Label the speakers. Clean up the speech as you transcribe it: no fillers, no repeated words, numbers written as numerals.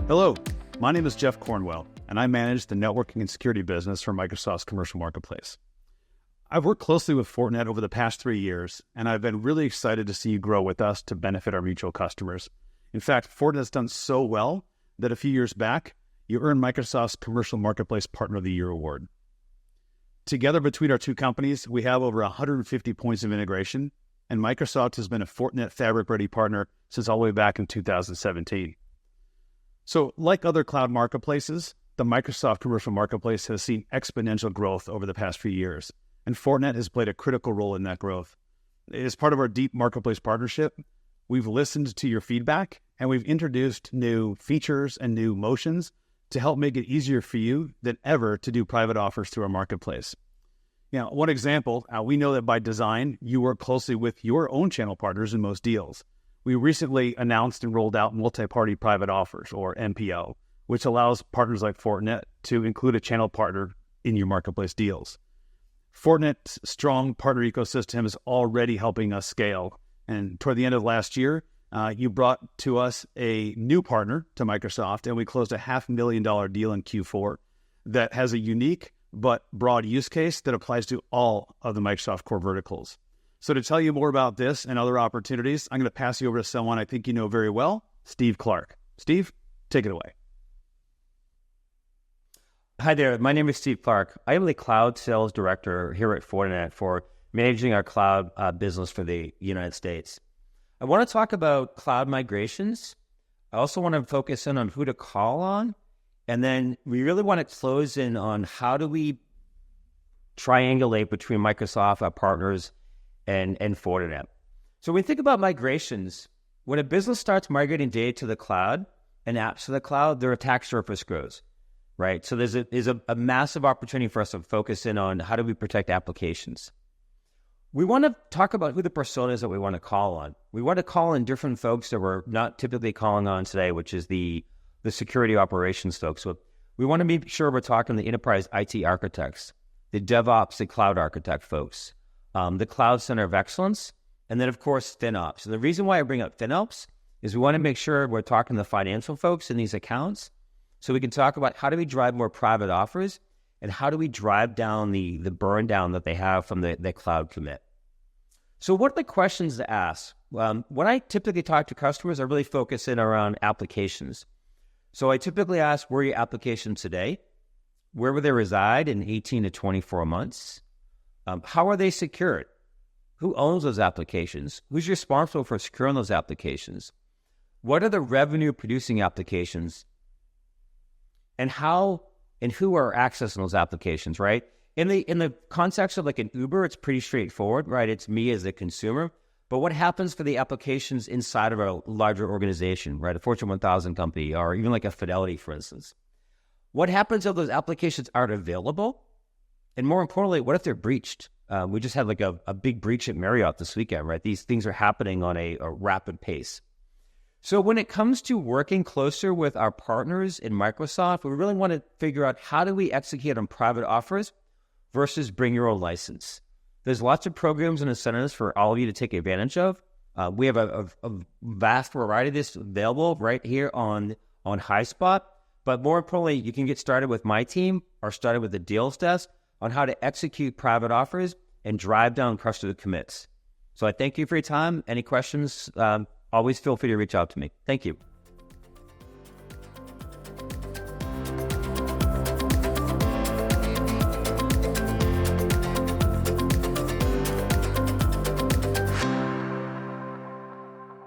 Speaker 1: Hello, my name is Jeff Cornwell, and I manage the networking and security business for Microsoft's commercial marketplace. I've worked closely with Fortinet over the past 3 years, and I've been really excited to see you grow with us to benefit our mutual customers. In fact, Fortinet's done so well that a few years back, you earned Microsoft's Commercial Marketplace Partner of the Year award. Together between our two companies, we have over 150 points of integration, and Microsoft has been a Fortinet Fabric-ready partner since all the way back in 2017. So, like other cloud marketplaces, the Microsoft Commercial Marketplace has seen exponential growth over the past few years, and Fortinet has played a critical role in that growth. As part of our deep marketplace partnership, we've listened to your feedback, and we've introduced new features and new motions to help make it easier for you than ever to do private offers through our marketplace. Now, one example, we know that by design, you work closely with your own channel partners in most deals. We recently announced and rolled out multi-party private offers, or MPL, which allows partners like Fortinet to include a channel partner in your marketplace deals. Fortinet's strong partner ecosystem is already helping us scale. And toward the end of last year, you brought to us a new partner to Microsoft, and we closed a $500,000 deal in Q4 that has a unique but broad use case that applies to all of the Microsoft core verticals. So to tell you more about this and other opportunities, I'm going to pass you over to someone I think you know very well, Steve Clark. Steve, take it away.
Speaker 2: Hi there, my name is Steve Clark. I am the Cloud Sales Director here at Fortinet for managing our cloud business for the United States. I want to talk about cloud migrations. I also want to focus in on who to call on. And then we really want to close in on how do we triangulate between Microsoft, our partners, and Fortinet. So when we think about migrations, when a business starts migrating data to the cloud and apps to the cloud, their attack surface grows, right? So there's a massive opportunity for us to focus in on how do we protect applications. We want to talk about who the personas that we want to call on. We want to call on different folks that we're not typically calling on today, which is the security operations folks. So we want to make sure we're talking to the enterprise IT architects, the DevOps, the cloud architect folks, the Cloud Center of Excellence, and then, of course, FinOps. And the reason why I bring up FinOps is we want to make sure we're talking to the financial folks in these accounts so we can talk about how do we drive more private offers and how do we drive down the burn down that they have from the cloud commit. So what are the questions to ask? When I typically talk to customers, I really focus in around applications. So I typically ask, where are your applications today? Where will they reside in 18 to 24 months? How are they secured? Who owns those applications? Who's responsible for securing those applications? What are the revenue-producing applications? And how and who are accessing those applications, right? In the context of like an Uber, it's pretty straightforward, right? It's me as a consumer. But what happens for the applications inside of a larger organization, right? A Fortune 1000 company, or even like a Fidelity, for instance. What happens if those applications aren't available? And more importantly, what if they're breached? We just had like a big breach at Marriott this weekend, right? These things are happening on a rapid pace. So when it comes to working closer with our partners in Microsoft, we really want to figure out how do we execute on private offers versus bring your own license. There's lots of programs and incentives for all of you to take advantage of. We have a vast variety of this available right here on HighSpot. But more importantly, you can get started with my team or started with the deals desk on how to execute private offers and drive down customer commits. So I thank you for your time. Any questions, always feel free to reach out to me. Thank you.